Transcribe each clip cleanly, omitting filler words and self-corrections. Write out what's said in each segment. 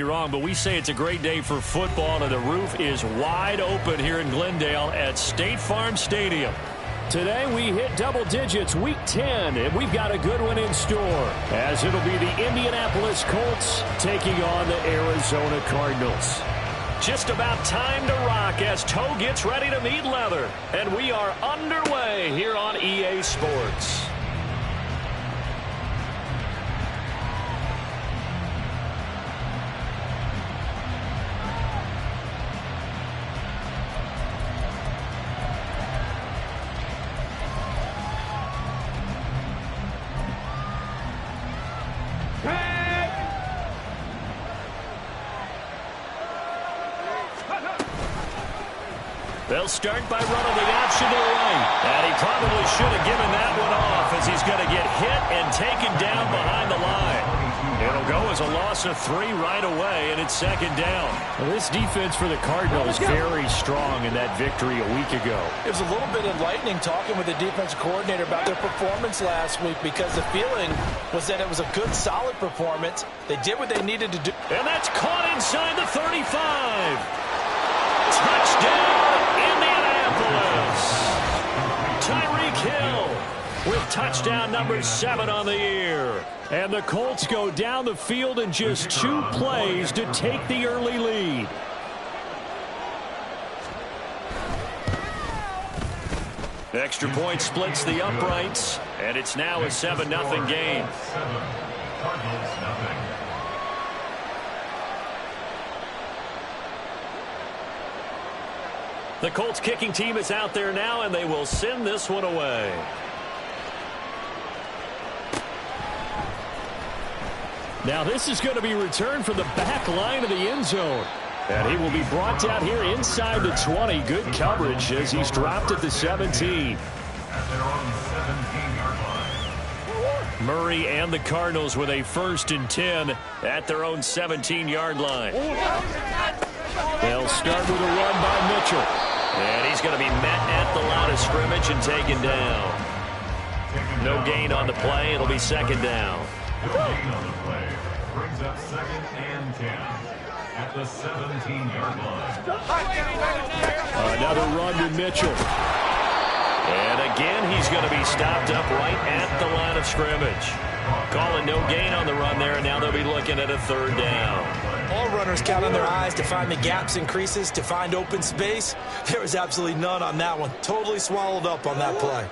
Wrong, but we say it's a great day for football, and the roof is wide open here in Glendale at State Farm Stadium. Today we hit double digits, week 10, and we've got a good one in store, as it'll be the Indianapolis Colts taking on the Arizona Cardinals. Just about time to rock as toe gets ready to meet leather, and we are underway here on EA Sports. They'll start by running the option to the right. And he probably should have given that one off, as he's going to get hit and taken down behind the line. It'll go as a loss of 3 right away, and it's second down. Well, this defense for the Cardinals very strong in that victory a week ago. It was a little bit enlightening talking with the defensive coordinator about their performance last week, because the feeling was that it was a good, solid performance. They did what they needed to do. And that's caught inside the 35. Touchdown, Indianapolis. Tyreek Hill with touchdown number 7 on the year. And the Colts go down the field in just 2 plays to take the early lead. Extra point splits the uprights, and it's now a 7-0 game. The Colts kicking team is out there now, and they will send this one away. Now this is going to be returned from the back line of the end zone. And he will be brought down here inside the 20. Good coverage as he's dropped at the 17. Murray and the Cardinals with a 1st and 10 at their own 17-yard line. They'll start with a run by Mitchell. And he's going to be met at the line of scrimmage and taken down. No gain on the play. It'll be second down. No gain on the play. Brings up 2nd and 10 at the 17-yard line. Another run to Mitchell. And again, he's going to be stopped up right at the line of scrimmage. Calling no gain on the run there, and now they'll be looking at a 3rd down. All runners count on their eyes to find the gaps and creases, to find open space. There was absolutely none on that one. Totally swallowed up on that play.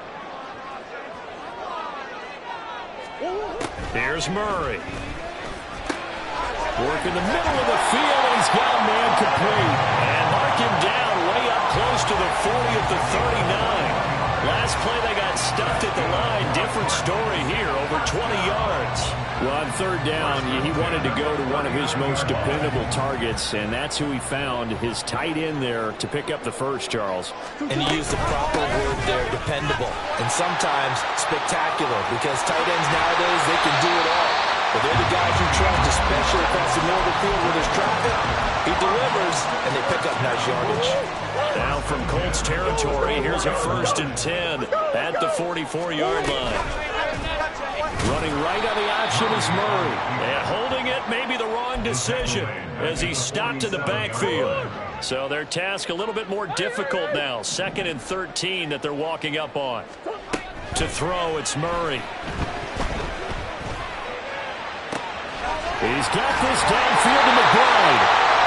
Here's Murray. Work in the middle of the field, and he's got a man complete. And mark him down way up close to the 40 at the 39. Last play they got stuffed at the line. Different story here, over 20 yards. Well, on 3rd down, he wanted to go to one of his most dependable targets, and that's who he found, his tight end there, to pick up the first, Charles. And he used the proper word there, dependable, and sometimes spectacular, because tight ends nowadays, they can do it all. But they're the guys you trust, especially across the middle of the field where there's traffic. He delivers, and they pick up nice yardage. Now from Colts territory, here's a 1st and 10 at the 44-yard line. Running right on the option is Murray. And holding it may be the wrong decision as he's stopped in the backfield. So their task a little bit more difficult now. 2nd and 13 that they're walking up on. To throw, it's Murray. He's got this downfield to McBride.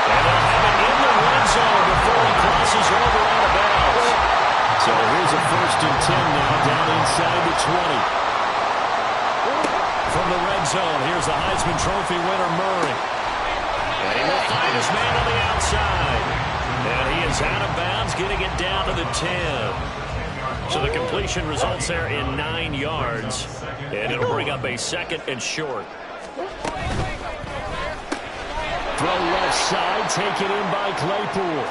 And they'll have it in the red zone before he crosses over out of bounds. So here's a 1st and 10 now down inside the 20. From the red zone, here's the Heisman Trophy winner, Murray. And he will find his man on the outside. And he is out of bounds, getting it down to the 10. So the completion results there in 9 yards. And it'll bring up a 2nd and short. Throw left side, taken in by Claypool.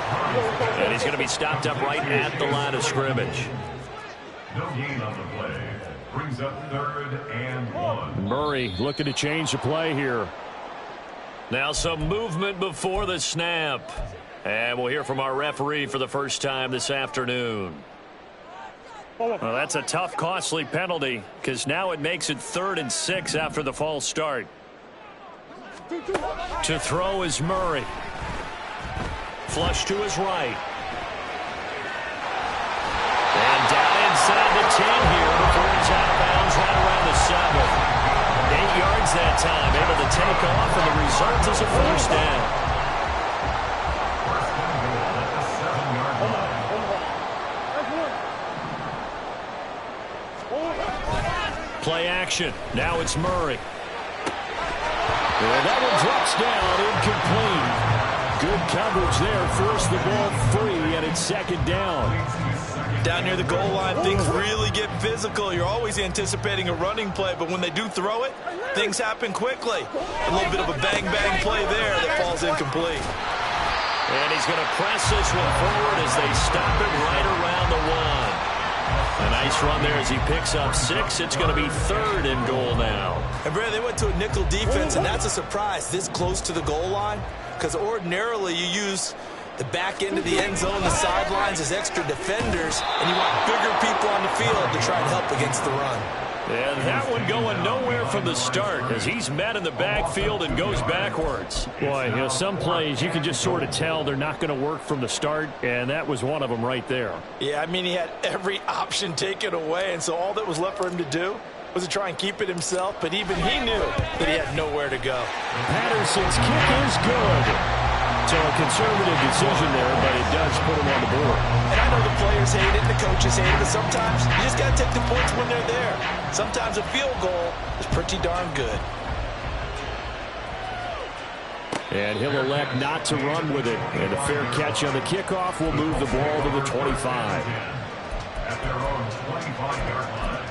And he's going to be stopped up right at the line of scrimmage. No gain on the play. Brings up 3rd and 1. Murray looking to change the play here. Now some movement before the snap. And we'll hear from our referee for the first time this afternoon. Well, that's a tough, costly penalty, because now it makes it 3rd and 6 after the false start. To throw is Murray. Flush to his right. And down inside the 10 here before he's out of bounds right around the 7. 8 yards that time, able to take off, and the result is a first down. Play action. Now it's Murray. And that one drops down, incomplete. Good coverage there, forced the ball free, and it's second down. Down near the goal line, things really get physical. You're always anticipating a running play, but when they do throw it, things happen quickly. A little bit of a bang-bang play there that falls incomplete. And he's going to press this one forward as they stop it right around the 1. A nice run there as he picks up 6. It's going to be third and goal now. And, Brad, they went to a nickel defense, and that's a surprise this close to the goal line, because ordinarily you use the back end of the end zone, the sidelines as extra defenders, and you want bigger people on the field to try and help against the run. And that one going nowhere from the start as he's met in the backfield and goes backwards. Boy, you know, some plays you can just sort of tell they're not going to work from the start, and that was one of them right there. Yeah, I mean, he had every option taken away, and so all that was left for him to do was to try and keep it himself, but even he knew that he had nowhere to go. Patterson's kick is good. So a conservative decision there, but it does put him on the board. And I know the players hate it, the coaches hate it, but sometimes you just got to take the points when they're there. Sometimes a field goal is pretty darn good. And he'll elect not to run with it. And a fair catch on the kickoff will move the ball to the 25. At their own 25-yard line.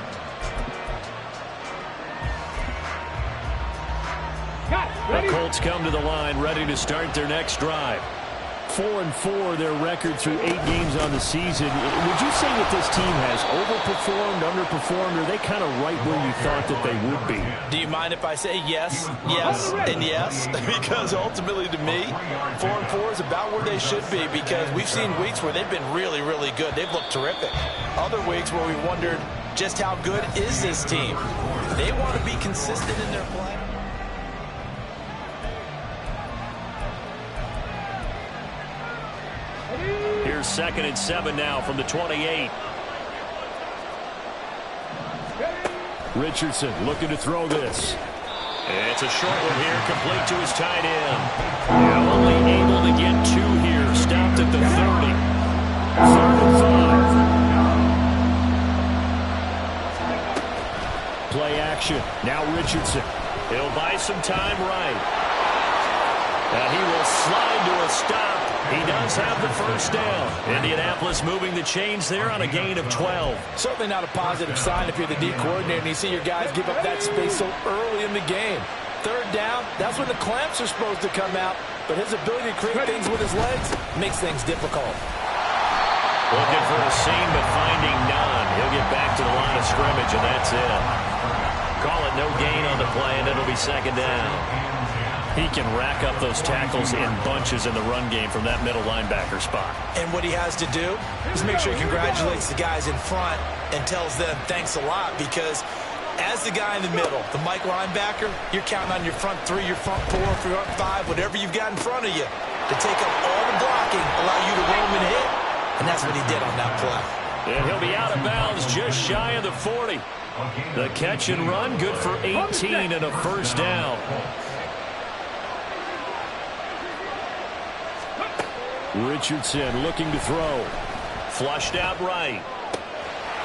The Colts come to the line, ready to start their next drive. 4-4, their record through 8 games on the season. Would you say that this team has overperformed, underperformed, or are they kind of right where you thought that they would be? Do you mind if I say yes, yes, and yes? Because ultimately to me, 4-4 is about where they should be, because we've seen weeks where they've been really, really good. They've looked terrific. Other weeks where we wondered just how good is this team. They want to be consistent in their play. Here's 2nd and 7 now from the 28. Richardson looking to throw this. It's a short one here, complete to his tight end. Yeah, only able to get 2 here, stopped at the 30. 3rd and 5. Play action. Now Richardson. He'll buy some time right. And he will slide to a stop. He does have the first down. Indianapolis moving the chains there on a gain of 12. Certainly not a positive sign if you're the D coordinator and you see your guys give up that space so early in the game. 3rd down, that's when the clamps are supposed to come out. But his ability to create things with his legs makes things difficult. Looking for a seam, but finding none. He'll get back to the line of scrimmage, and that's it. Call it no gain on the play, and it'll be 2nd down. He can rack up those tackles in bunches in the run game from that middle linebacker spot. And what he has to do is make sure he congratulates the guys in front and tells them thanks a lot, because as the guy in the middle, the Mike linebacker, you're counting on your front 3, your front 4, your front 5, whatever you've got in front of you to take up all the blocking, allow you to roam and hit. And that's what he did on that play. And he'll be out of bounds just shy of the 40. The catch and run, good for 18 and a first down. Richardson looking to throw. Flushed out right.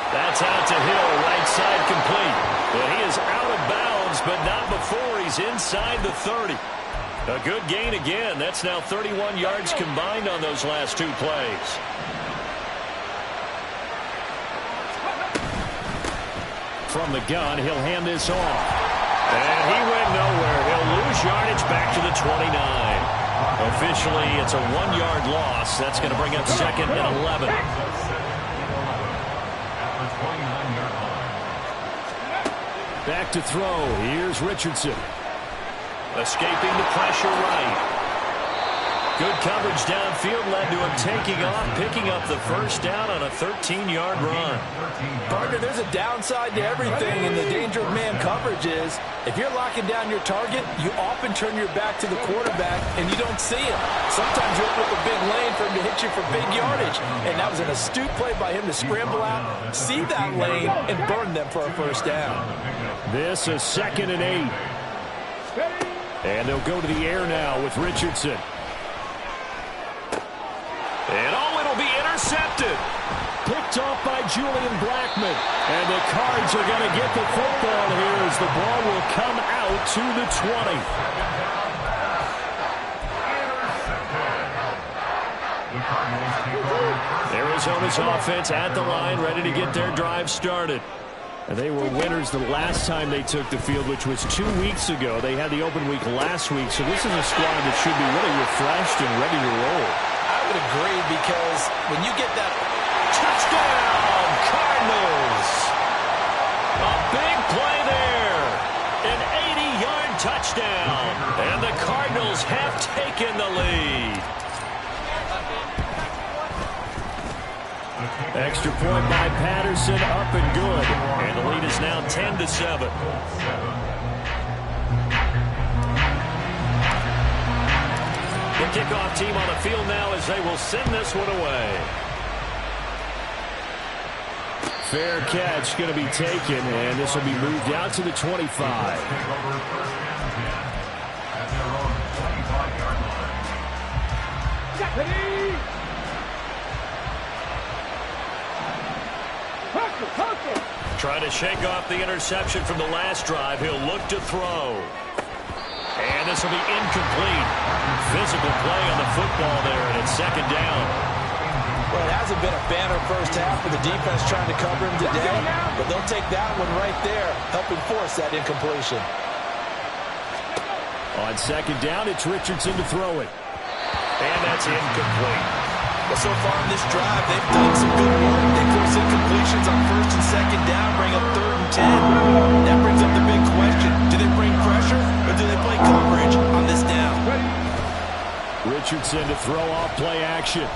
That's out to Hill, right side complete. But he is out of bounds, but not before he's inside the 30. A good gain again. That's now 31 yards combined on those last 2 plays. From the gun, he'll hand this off. And he went nowhere. He'll lose yardage back to the 29. Officially, it's a 1-yard loss. That's going to bring up 2nd and 11. Back to throw. Here's Richardson. Escaping the pressure right. Good coverage downfield led to him taking off, picking up the first down on a 13-yard run. Partner, there's a downside to everything, and the danger of man coverage is if you're locking down your target, you often turn your back to the quarterback, and you don't see him. Sometimes you open up a big lane for him to hit you for big yardage, and that was an astute play by him to scramble out, see that lane, and burn them for a first down. This is 2nd and 8. And they'll go to the air now with Richardson. And it'll be intercepted. Picked off by Julian Blackmon. And the Cards are going to get the football here as the ball will come out to the 20. Arizona's offense at the line, ready to get their drive started. And they were winners the last time they took the field, which was 2 weeks ago. They had the open week last week, so this is a squad that should be really refreshed and ready to roll. I would agree, because when you get that touchdown, Cardinals. A big play there. An 80-yard touchdown. And the Cardinals have taken the lead. Extra point by Patterson, up and good. And the lead is now 10-7. The kickoff team on the field now as they will send this one away. Fair catch going to be taken, and this will be moved out to the 25. Trying to shake off the interception from the last drive. He'll look to throw. And this will be incomplete. Physical play on the football there, and it's 2nd down. Well, it hasn't been a banner first half for the defense trying to cover him today, but they'll take that one right there, helping force that incompletion. On 2nd down, it's Richardson to throw it. And that's incomplete. Well, so far in this drive, they've done some good work. They force incompletions on 1st and 2nd down, bring up 3rd and 10. That brings up the big question. Do they bring pressure, or do they play coverage on this down? Richardson to throw off play action.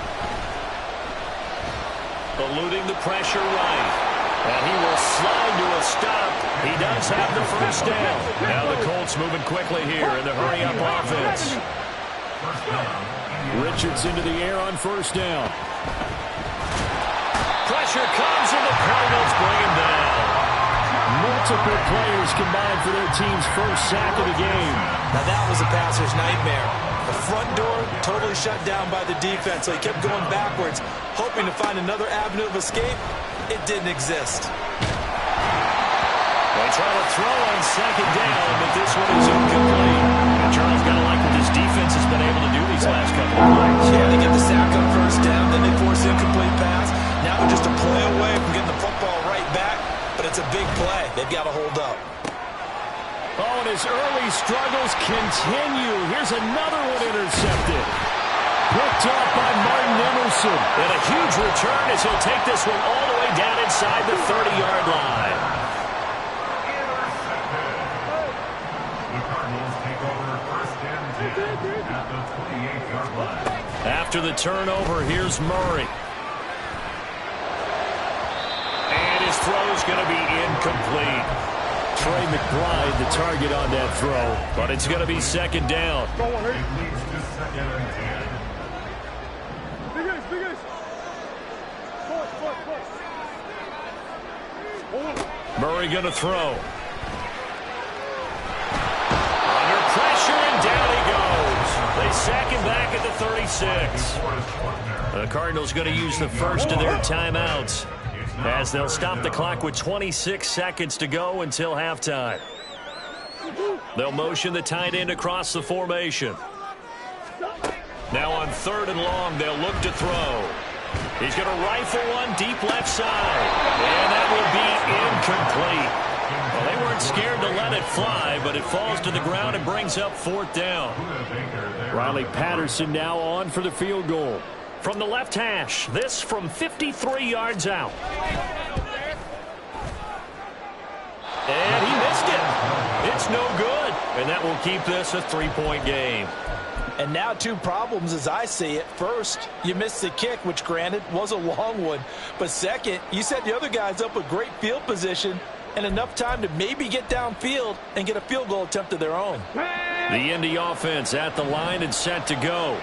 Eluding the pressure right. And he will slide to a stop. He does have the first down. Now the Colts moving quickly here in the hurry-up offense. Richardson to the air on 1st down. Pressure comes and the Cardinals bring him down. Multiple players combined for their team's first sack of the game. Now that was a passer's nightmare. The front door totally shut down by the defense, so he kept going backwards, hoping to find another avenue of escape. It didn't exist. They try to throw on 2nd down, but this one is incomplete. And Charles got to like what this defense has been able to do these last couple of plays. Yeah, they get the sack on 1st down, then they force incomplete pass. Now they're just a play away from getting the football right back, but it's a big play. They've got to hold up. Oh, and his early struggles continue. Here's another one intercepted. Picked off by Martin Emerson. And a huge return as he'll take this one all the way down inside the 30-yard line. After the turnover, here's Murray. And his throw's going to be incomplete. Trey McBride, the target on that throw, but it's going to be 2nd down. Murray going to throw. Under pressure, and down he goes. They sack him back at the 36. The Cardinals going to use the first of their timeouts, as they'll stop the clock with 26 seconds to go until halftime. They'll motion the tight end across the formation. Now on 3rd and long, they'll look to throw. He's going to rifle one deep left side. And that will be incomplete. Well, they weren't scared to let it fly, but it falls to the ground and brings up 4th down. Riley Patterson now on for the field goal. From the left hash, this from 53 yards out. And he missed it. It's no good. And that will keep this a 3-point game. And now two problems as I see it. First, you missed the kick, which granted was a long one. But second, you set the other guys up with great field position and enough time to maybe get downfield and get a field goal attempt of their own. The Indy offense at the line and set to go.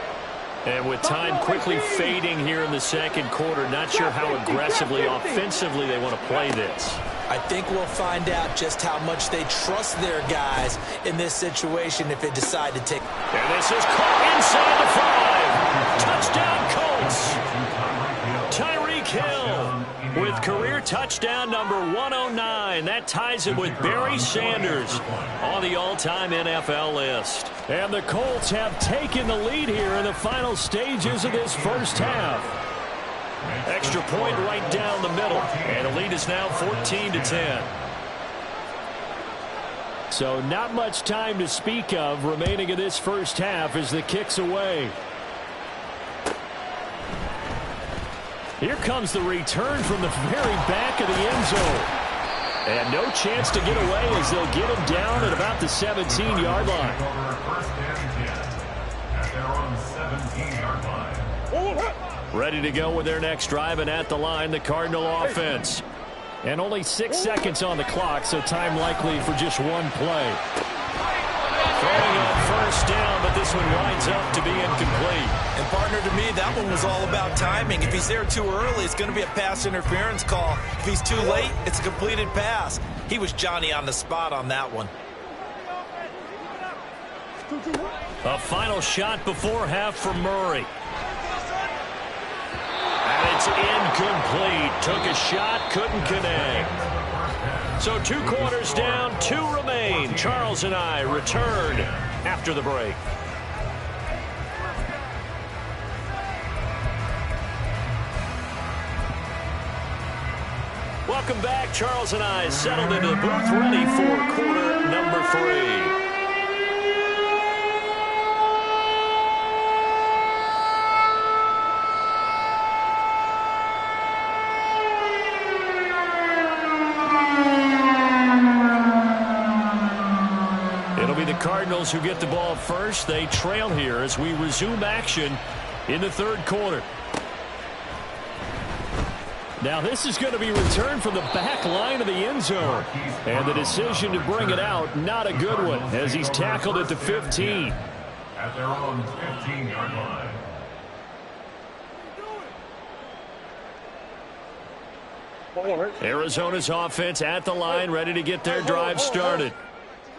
And with time quickly fading here in the second quarter, not sure how aggressively, offensively they want to play this. I think we'll find out just how much they trust their guys in this situation if they decide to take. And this is caught inside the 5. Touchdown, Colts. Tyreek Hill with career touchdown number 109. That ties him with Barry Sanders on the all-time NFL list. And the Colts have taken the lead here in the final stages of this first half. Extra point right down the middle. And the lead is now 14-10. So not much time to speak of remaining in this first half as the kick's away. Here comes the return from the very back of the end zone. And no chance to get away as they'll get him down at about the 17-yard line. Ready to go with their next drive, and at the line, the Cardinal offense. And only 6 seconds on the clock, so time likely for just one play. Throwing on first down, but this one winds up to be incomplete. And partner, to me, that one was all about timing. If he's there too early, it's going to be a pass interference call. If he's too late, it's a completed pass. He was Johnny on the spot on that one. A final shot before half for Murray. And it's incomplete. Took a shot, couldn't connect. So 2 quarters down, 2 remain. Charles and I return after the break. Welcome back. Charles and I settled into the booth, ready for quarter number 3. Cardinals who get the ball first. They trail here as we resume action in the third quarter. Now this is going to be returned from the back line of the end zone. And the decision to bring it out, not a good one, as he's tackled at the 15. At their own 15-yard line. Arizona's offense at the line, ready to get their drive started.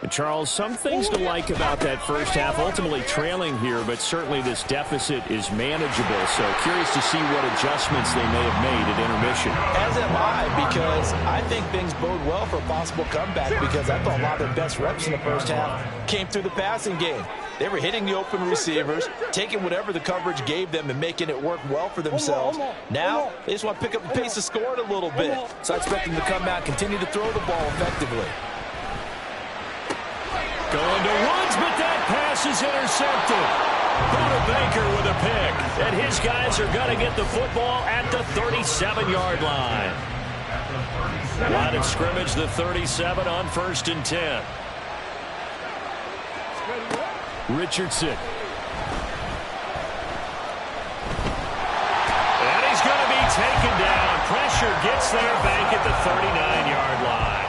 And Charles, some things to like about that first half, ultimately trailing here, but certainly this deficit is manageable. So curious to see what adjustments they may have made at intermission. As am I, because I think things bode well for a possible comeback, because I thought a lot of their best reps in the first half came through the passing game. They were hitting the open receivers, taking whatever the coverage gave them and making it work well for themselves. Now, they just want to pick up the pace of scoring a little bit. So I expect them to come out and continue to throw the ball effectively. Going to Woods, but that pass is intercepted. Buda Baker with a pick. And his guys are going to get the football at the 37-yard line. Line of scrimmage, the 37 on 1st and 10. Richardson. And he's going to be taken down. Pressure gets there back at the 39-yard line.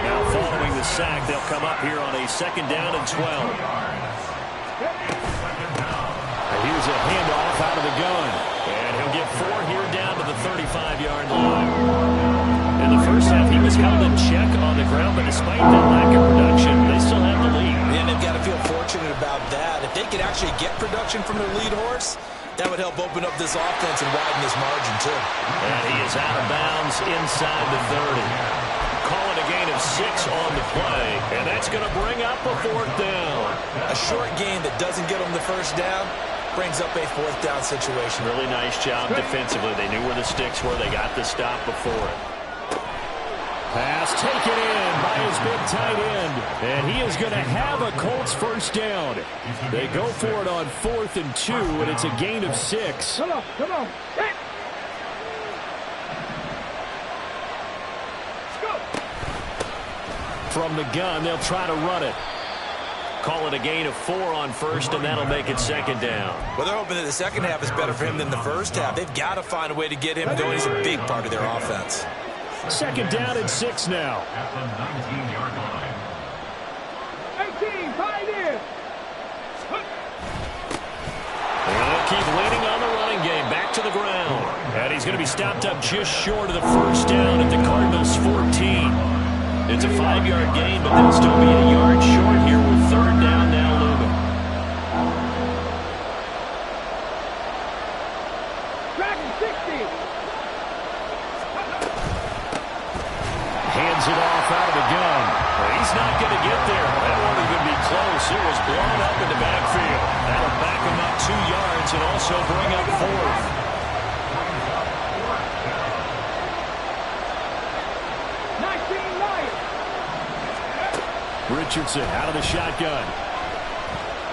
Now following the sack, they'll come up here on a 2nd down and 12. Here's a handoff out of the gun. And he'll get 4 here down to the 35-yard line. In the first half, he was held in check on the ground, but despite that lack of production, they still have the lead. And they've got to feel fortunate about that. If they could actually get production from their lead horse, that would help open up this offense and widen this margin, too. And he is out of bounds inside the 30. Calling a gain of 6 on the play, and that's going to bring up a 4th down. A short gain that doesn't get them the first down brings up a 4th down situation. Really nice job defensively. They knew where the sticks were. They got the stop before it. Pass taken in by his big tight end, and he is going to have a Colts first down. They go for it on 4th and 2, and it's a gain of 6. Come on. Hey. From the gun, they'll try to run it. call it a gain of 4 on first, and that'll make it second down. Well, they're hoping that the second half is better for him than the first half. They've got to find a way to get him going. He's a big part of their offense. Second down and 6 now. At the 19-yard line. 18, pioneer. They'll keep leaning on the running game. Back to the ground. And he's going to be stopped up just short of the first down at the Cardinals' 14. It's a 5-yard gain, but they'll still be a yard short here with third down now looming. Track 60. Hands it off out of the gun. Well, he's not going to get there. That won't even be close. It was blown up in the backfield. That'll back him up 2 yards and also bring up 4th. Richardson out of the shotgun.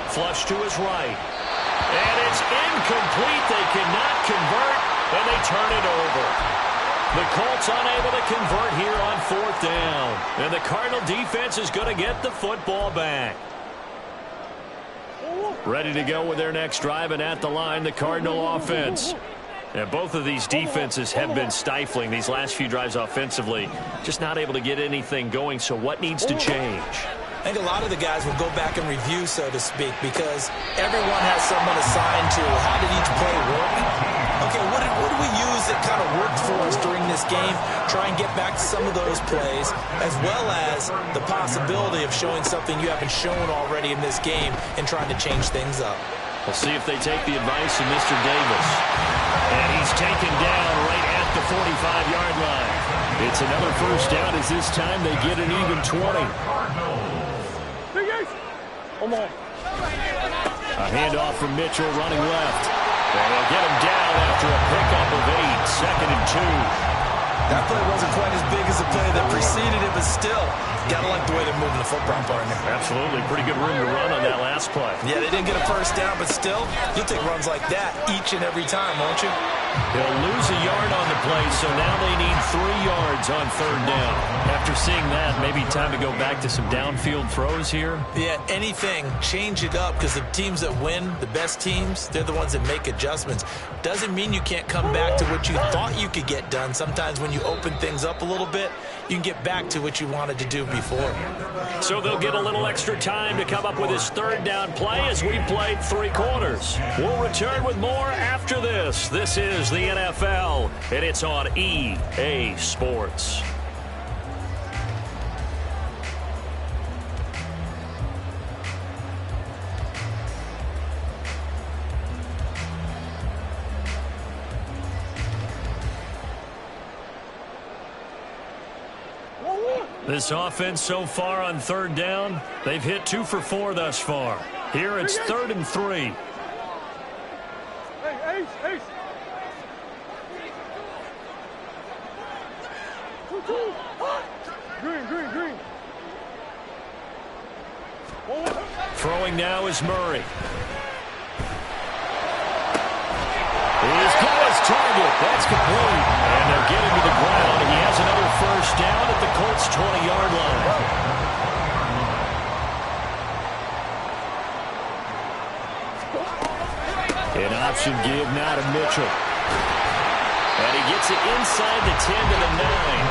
Flush to his right. And it's incomplete. They cannot convert, and they turn it over. The Colts unable to convert here on 4th down. And the Cardinal defense is going to get the football back. Ready to go with their next drive, and at the line, the Cardinal offense. And both of these defenses have been stifling these last few drives offensively. Just not able to get anything going, so what needs to change? I think a lot of the guys will go back and review, so to speak, because everyone has someone assigned to how did each play work. Okay, what do we use that kind of worked for us during this game? Try and get back to some of those plays, as well as the possibility of showing something you haven't shown already in this game and trying to change things up. We'll see if they take the advice of Mr. Davis. And he's taken down right at the 45-yard line. It's another first down as this time they get an even 20. A handoff from Mitchell running left. And they'll get him down after a pickup of 8. Second and 2. That play wasn't quite as big as the play that preceded it, but still, gotta like the way they're moving the football, partner. Absolutely. Pretty good room to run on that last play. Yeah, they didn't get a first down, but still, you'll take runs like that each and every time, won't you? They'll lose a yard on the play, so now they need 3 yards on third down. After seeing that, maybe time to go back to some downfield throws here. Yeah, anything, change it up, because the teams that win, the best teams, they're the ones that make adjustments. Doesn't mean you can't come back to what you thought you could get done. Sometimes when you open things up a little bit, you can get back to what you wanted to do before. So they'll get a little extra time to come up with his third down play as we played 3 quarters. We'll return with more after this. This is the NFL, and it's on EA Sports. This offense so far on third down, they've hit 2 for 4 thus far. Here it's 3rd and 3. Ace. Green. Throwing now is Murray. He's got his target. That's complete. And they'll get him to the ground. He has another first down at the Colts' 20-yard line. An option give now to Mitchell. And he gets it inside the 10 to the 9.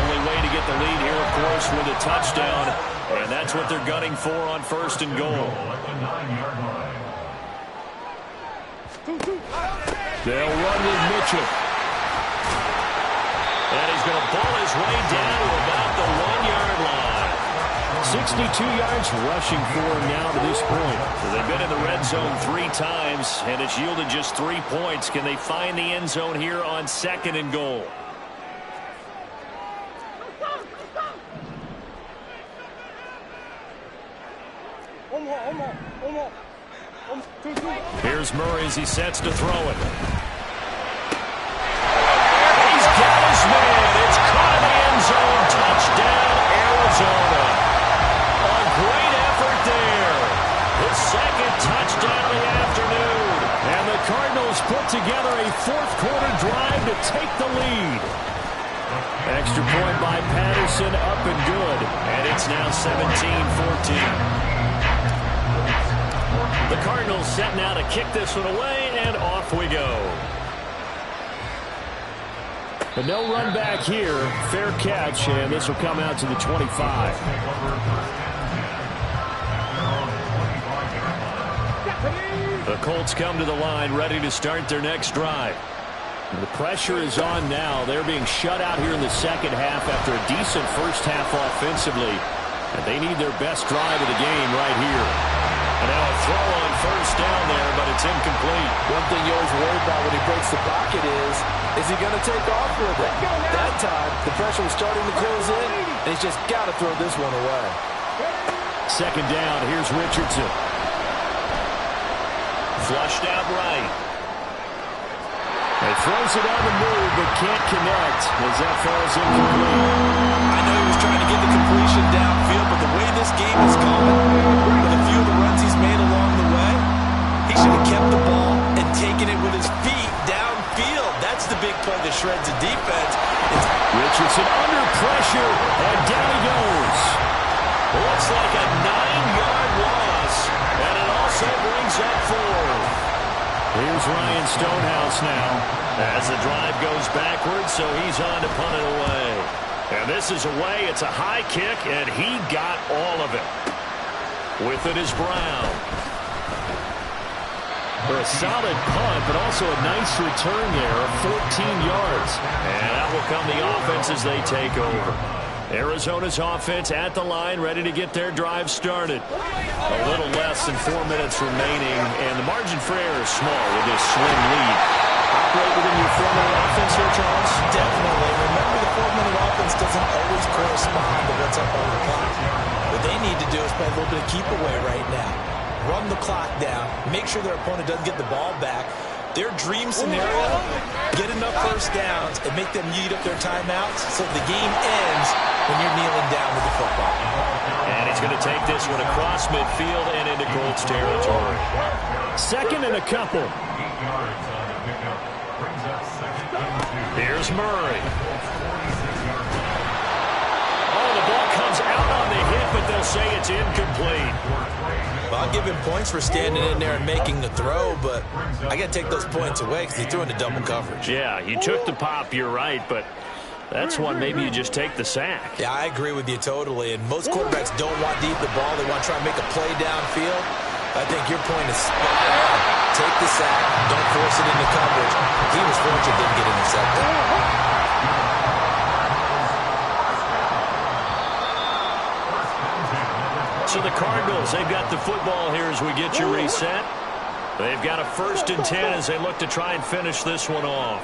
Only way to get the lead here, of course, with a touchdown. And that's what they're gunning for on 1st and goal. At the 9-yard line. They'll run with Mitchell. And he's going to ball his way down to about the 1-yard line. 62 yards rushing for him now to this point. So they've been in the red zone 3 times, and it's yielded just 3 points. Can they find the end zone here on 2nd and goal? Here's Murray as he sets to throw it. He's got his man. It's caught in the end zone. Touchdown, Arizona. A great effort there. His 2nd touchdown of the afternoon. And the Cardinals put together a 4th-quarter drive to take the lead. Extra point by Patterson, up and good. And it's now 17-14. The Cardinals set now to kick this one away, and off we go. But no run back here. Fair catch, and this will come out to the 25. The Colts come to the line, ready to start their next drive. The pressure is on now. They're being shut out here in the second half after a decent first half offensively. And they need their best drive of the game right here. And now a throw on first down there, but it's incomplete. One thing you always worry about when he breaks the pocket is he going to take off with it? That time, the pressure was starting to close in, and he's just got to throw this one away. Second down, here's Richardson. Flushed out right. He throws it on the move, but can't connect as that falls incomplete. I know he was trying to get the completion downfield, but the way this game is going, with a few of the runs he's made along the way, he should have kept the ball and taken it with his feet downfield. That's the big play that shreds the defense. Richardson under pressure, and down he goes. Looks like a 9-yard loss, and it also brings up 4. Here's Ryan Stonehouse now as the drive goes backwards, so he's on to punt it away. And this is away. It's a high kick, and he got all of it. With it is Brown. For a solid punt, but also a nice return there of 14 yards. And that will come the offense as they take over. Arizona's offense at the line, ready to get their drive started. A little less than 4 minutes remaining, and the margin for error is small with this slim lead. Operate within your 4-minute offense here, Charles? Definitely. Remember, the 4-minute offense doesn't always correspond to what's up on the clock. What they need to do is play a little bit of keep away right now. Run the clock down, make sure their opponent doesn't get the ball back. Their dream scenario, get enough first downs and make them eat up their timeouts so the game ends when you're kneeling down with the football. And he's going to take this one across midfield and into Colts territory. Second and a couple. Here's Murray. Oh, the ball comes out on the hit, but they'll say it's incomplete. Well, I'll give him points for standing in there and making the throw, but I got to take those points away because he threw into double coverage. Yeah, you took the pop, you're right, but that's one maybe you just take the sack. Yeah, I agree with you totally, and most quarterbacks don't want to eat the ball. They want to try and make a play downfield. I think your point is spot on. Take the sack. Don't force it into coverage. He was fortunate didn't get intercepted. So the Cardinals, they've got the football here as we get you reset. They've got a 1st and 10 as they look to try and finish this one off.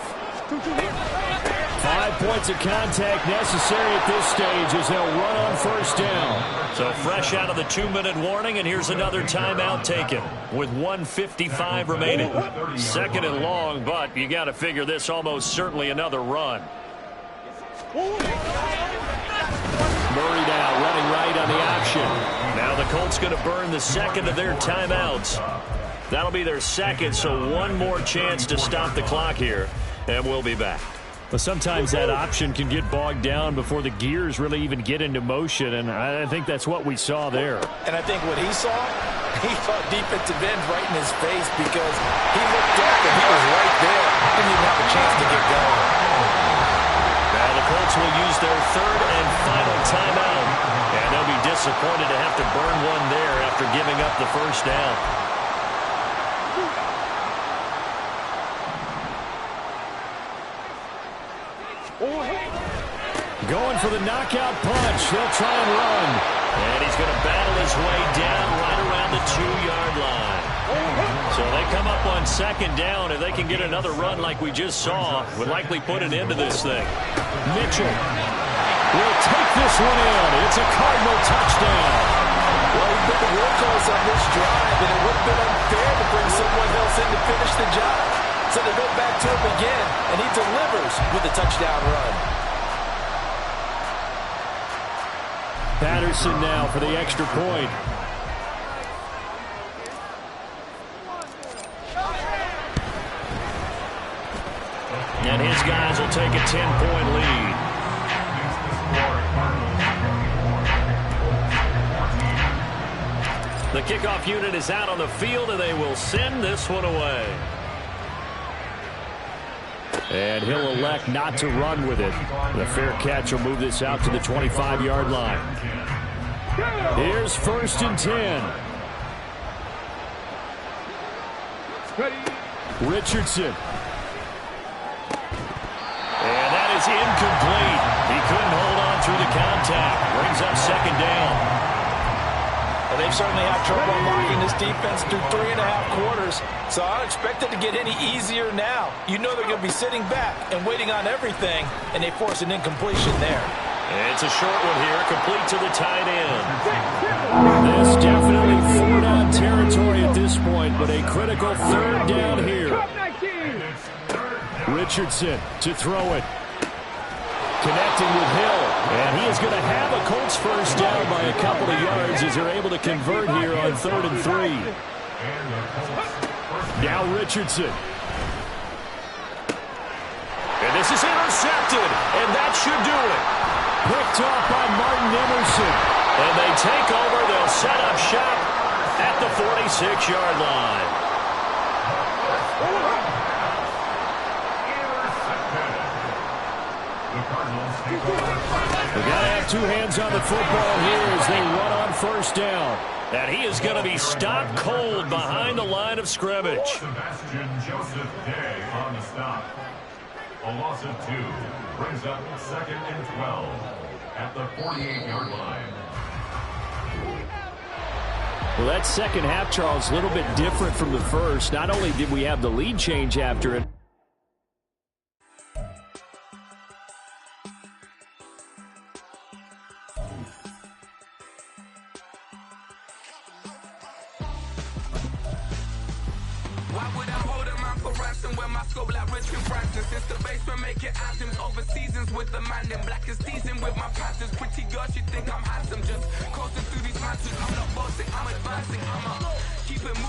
5 points of contact necessary at this stage as they'll run on first down. So fresh out of the 2-minute warning, and here's another timeout taken with 1:55 remaining. 2nd and long, but you got to figure this almost certainly another run. Murray now running right on the option. Now the Colts going to burn the second of their timeouts. That'll be their second, so one more chance to stop the clock here, and we'll be back. Well, sometimes that option can get bogged down before the gears really even get into motion, and I think that's what we saw there. And I think what he saw defensive end right in his face because he looked up and he was right there. Didn't even have a chance to get going. Now the Colts will use their 3rd and final timeout, and they'll be disappointed to have to burn one there after giving up the first down. Going for the knockout punch. He'll try and run. And he's going to battle his way down right around the 2-yard line. So they come up on 2nd down. If they can get another run like we just saw, would likely put an end to this thing. Mitchell will take this one in. It's a Cardinal touchdown. Well, he's been the workhorse on this drive, and it would have been unfair to bring someone else in to finish the job. So they go back to him again, and he delivers with a touchdown run. Patterson now for the extra point. And his guys will take a 10-point lead. The kickoff unit is out on the field, and they will send this one away. And he'll elect not to run with it. The fair catch will move this out to the 25-yard line. Here's 1st and 10. Richardson. And that is incomplete. He couldn't hold on through the contact. Brings up 2nd down. Well, they've certainly had trouble unlocking this defense through 3.5 quarters, so I don't expect it to get any easier now. You know they're going to be sitting back and waiting on everything, and they force an incompletion there. It's a short one here, complete to the tight end. This definitely 4-down territory at this point, but a critical 3rd down here. Richardson to throw it. Connecting with Hill, and he is going to have a Colts 1st down by a couple of yards as they're able to convert here on 3rd and 3. Now Richardson. And this is intercepted, and that should do it. Picked off by Martin Emerson. And they take over. They'll set up shop at the 46-yard line. We've got to have 2 hands on the football here as they run on 1st down. And he is going to be stopped cold behind the line of scrimmage. Sebastian Joseph Day on the stop. A loss of 2 brings up 2nd and 12 at the 48-yard line. Well, that second half, Charles, a little bit different from the first. Not only did we have the lead change after it, Why would I hold a man for ransom when my scope like Richard Branson? Since the basement making anthems over seasons with the man in black is teasing with my passions. Pretty girl, she think I'm handsome. Just coasting through these mansions. I'm not bossing, I'm advancing. I'm a keep it moving.